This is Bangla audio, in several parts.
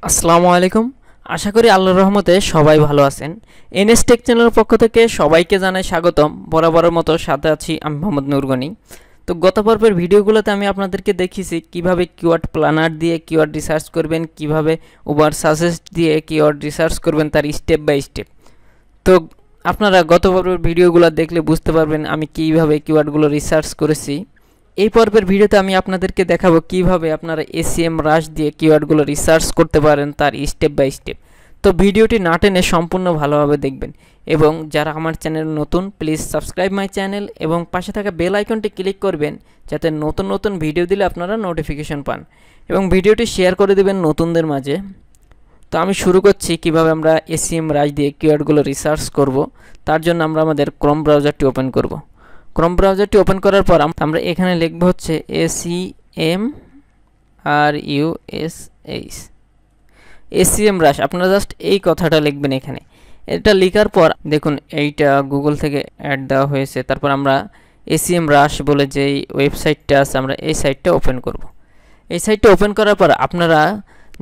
আসসালামু আলাইকুম। আশা করি আল্লাহর রহমতে সবাই ভালো আছেন। এনএস টেক চ্যানেলের পক্ষ থেকে সবাইকে জানাই স্বাগতম। বরাবরের মতো সাথে আছি আমি মোহাম্মদ নুরগনি। তো গত পর্বের ভিডিওগুলোতে আমি আপনাদেরকে দেখিয়েছি কিভাবে কিওয়ার্ড প্ল্যানার দিয়ে কিওয়ার্ড রিসার্চ করবেন, কিভাবে ওভার সাজেস্ট দিয়ে কিওয়ার্ড রিসার্চ করবেন তার স্টেপ বাই স্টেপ। তো আপনারা গত পর্বের ভিডিওগুলো দেখলে বুঝতে পারবেন আমি কিভাবে কিওয়ার্ডগুলো রিসার্চ করেছি। এই পর্বের ভিডিওতে আমি আপনাদেরকে দেখাবো কিভাবে আপনারা সেমরাশ দিয়ে কিওয়ার্ডগুলো রিসার্চ করতে পারেন তার স্টেপ বাই স্টেপ। তো ভিডিওটি না টেনে সম্পূর্ণ ভালোভাবে দেখবেন এবং যারা আমার চ্যানেল নতুন প্লিজ সাবস্ক্রাইব মাই চ্যানেল এবং পাশে থাকা বেল আইকনটি ক্লিক করবেন যাতে নতুন নতুন ভিডিও দিলে আপনারা নোটিফিকেশন পান এবং ভিডিওটি শেয়ার করে দেবেন নতুনদের মাঝে। তো আমি শুরু করছি কিভাবে আমরা সেমরাশ দিয়ে কিওয়ার্ডগুলো রিসার্চ করব। তার জন্য আমরা আমাদের ক্রোম ব্রাউজারটি ওপেন করব। ক্রোম ব্রাউজারটি ওপেন করার পর আমরা এখানে লিখব হচ্ছে সেমরাশ। আপনারা জাস্ট এই কথাটা লিখবেন এখানে। এটা লেখার পর দেখুন এইটা গুগল থেকে অ্যাড দেওয়া হয়েছে। তারপর আমরা সেমরাশ বলে যেই ওয়েবসাইটটা আছে আমরা এই সাইটটা ওপেন করব। এই সাইটটা ওপেন করার পর আপনারা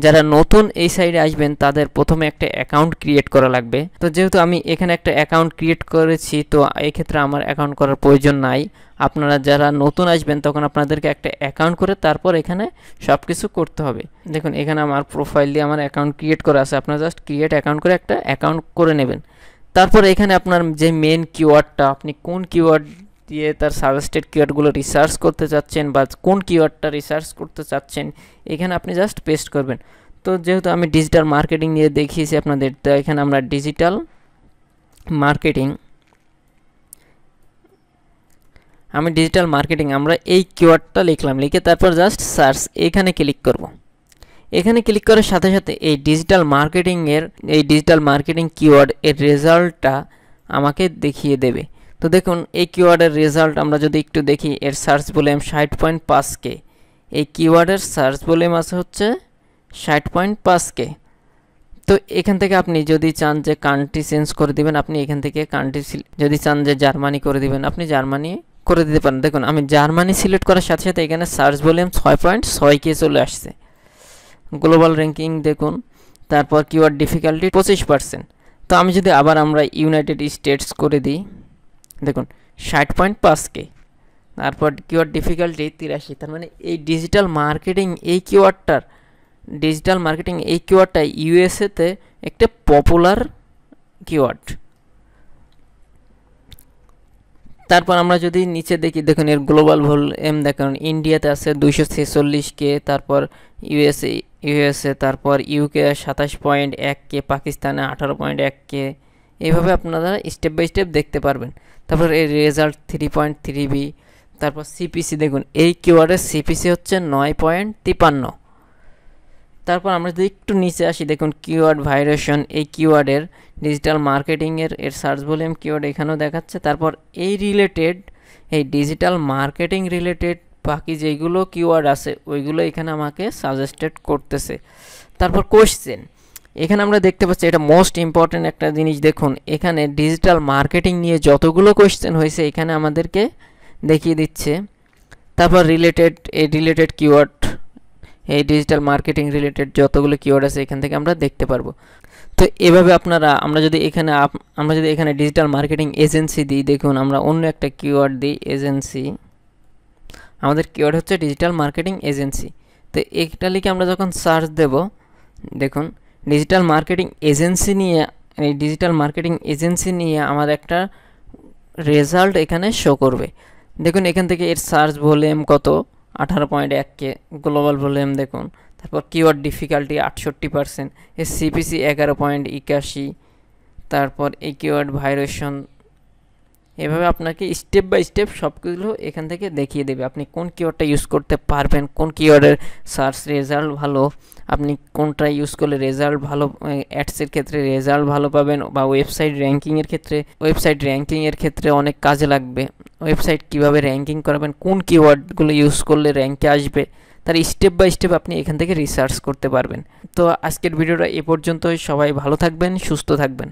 যারা নতুন এই সাইটে আসবেন তাদের প্রথমে একটা অ্যাকাউন্ট ক্রিয়েট করা লাগবে। তো যেহেতু আমি এখানে একটা অ্যাকাউন্ট ক্রিয়েট করেছি তো এই ক্ষেত্রে আমার অ্যাকাউন্ট করার প্রয়োজন নাই। আপনারা যারা নতুন আসবেন তখন আপনাদেরকে একটা অ্যাকাউন্ট করে তারপর এখানে সব কিছু করতে হবে। দেখুন এখানে আমার প্রোফাইল দিয়ে আমার অ্যাকাউন্ট ক্রিয়েট করা আছে। আপনারা জাস্ট ক্রিয়েট অ্যাকাউন্ট করে একটা অ্যাকাউন্ট করে নেবেন। তারপর এখানে আপনার যে মেন কিওয়ার্ডটা আপনি কোন কিওয়ার্ড দিয়ে তার সাজেস্টেড কিওয়ার্ডগুলো রিসার্চ করতে চাচ্ছেন বা কোন কিওয়ার্ডটা রিসার্চ করতে চাচ্ছেন এখানে আপনি জাস্ট পেস্ট করবেন। তো যেহেতু আমি ডিজিটাল মার্কেটিং নিয়ে দেখিয়েছি আপনাদের, তো এখানে আমরা ডিজিটাল মার্কেটিং আমরা এই কিওয়ার্ডটা লিখলাম, লিখে তারপর জাস্ট সার্চ এখানে ক্লিক করব। এখানে ক্লিক করার সাথে সাথে এই ডিজিটাল মার্কেটিং কিওয়ার্ড এর রেজাল্টটা আমাকে দেখিয়ে দেবে। তো দেখুন এই কিওয়ার্ডের রেজাল্ট আমরা যদি একটু দেখি, এর সার্চ ভলিউম 60.5K। এই কিওয়ার্ডের সার্চ ভলিউম আছে হচ্ছে 60.5K। তো এখান থেকে আপনি যদি চান যে কান্ট্রি চেঞ্জ করে দিবেন আপনি এখান থেকে কান্ট্রি, যদি চান যে জার্মানি করে দিবেন আপনি জার্মানি করে দিতে পারেন। দেখুন আমি জার্মানি সিলেক্ট করার সাথে সাথে এখানে সার্চ ভলিউম 6.6K চলে আসছে। গ্লোবাল র্যাঙ্কিং দেখুন, তারপর কিওয়ার্ড ডিফিকাল্টি 25%। তো আমি যদি আবার আমরা ইউনাইটেড স্টেটস করে দিই, দেখুন 60.5K, তারপর কিওয়ার্ড ডিফিকাল্টি 83। তার মানে এই ডিজিটাল মার্কেটিং এই কিওয়ার্ডটা ইউএসএতে একটা পপুলার কিওয়ার্ড। তারপর আমরা যদি নিচে দেখি, দেখুন এর গ্লোবাল ভলিউম দেখুন ইন্ডিয়াতে আছে 246K, তারপর ইউএসএ, তারপর ইউকে 27.1K, পাকিস্তানে 18.1K। এইভাবে আপনারা স্টেপ বাই স্টেপ দেখতে পারবেন। তারপর এর রেজাল্ট 3.3B। তারপর সিপিসি দেখুন এই কিওয়ার্ডের সিপিসি হচ্ছে 9.53। তারপর আমরা যদি একটু নিচে আসি, দেখুন কিওয়ার্ড ভাইরেশন এই কিওয়ার্ডের ডিজিটাল মার্কেটিংয়ের সার্চ ভলিউম কিওয়ার্ড এখানেও দেখাচ্ছে। তারপর এই ডিজিটাল মার্কেটিং রিলেটেড বাকি যেগুলো কিওয়ার্ড আছে ওইগুলো এখানে আমাকে সাজেস্টেড করতেছে। তারপর কোশ্চেন এখানে আমরা দেখতে পাচ্ছি, এটা মোস্ট ইম্পর্টেন্ট একটা জিনিস। দেখুন এখানে ডিজিটাল মার্কেটিং নিয়ে যতগুলো কোশ্চেন হয়েছে এখানে আমাদেরকে দেখিয়ে দিচ্ছে। তারপর রিলেটেড কিওয়ার্ড, এই ডিজিটাল মার্কেটিং রিলেটেড যতগুলো কিওয়ার্ড আছে এখান থেকে আমরা দেখতে পারবো। তো এভাবে আমরা যদি এখানে ডিজিটাল মার্কেটিং এজেন্সি দিই, দেখুন আমরা অন্য একটা কিওয়ার্ড দিই এজেন্সি, আমাদের কিওয়ার্ড হচ্ছে ডিজিটাল মার্কেটিং এজেন্সি। তো এটা লিখে আমরা যখন সার্চ দেব, দেখুন ডিজিটাল মার্কেটিং এজেন্সি নিয়ে আমার একটা রেজাল্ট এখানে শো করবে। দেখুন এখান থেকে এর সার্চ ভলিউম কত 18.1K, গ্লোবাল ভলিউম দেখুন, তারপর কিওয়ার্ড ডিফিকাল্টি 68%, এর সিপিসি 11.81, তারপর এই কিওয়ার্ড ভাইরেশন। এভাবে আপনাকে স্টেপ বাই স্টেপ সবগুলো এখান থেকে দেখিয়ে দেবে আপনি কোন কিওয়ার্ডটা ইউজ করতে পারবেন, কোন কিওয়ার্ডের সার্চ রেজাল্ট ভালো, আপনি কোনটা ইউজ করলে রেজাল্ট ভালো, অ্যাডসের ক্ষেত্রে রেজাল্ট ভালো পাবেন, বা ওয়েবসাইট র্যাঙ্কিংয়ের ক্ষেত্রে অনেক কাজে লাগবে। ওয়েবসাইট কিভাবে র্যাঙ্কিং করাবেন, কোন কিওয়ার্ডগুলো ইউজ করলে র্যাঙ্কে আসবে, তার স্টেপ বাই স্টেপ আপনি এখান থেকে রিসার্চ করতে পারবেন। তো আজকের ভিডিওটা এ পর্যন্তই। সবাই ভালো থাকবেন, সুস্থ থাকবেন।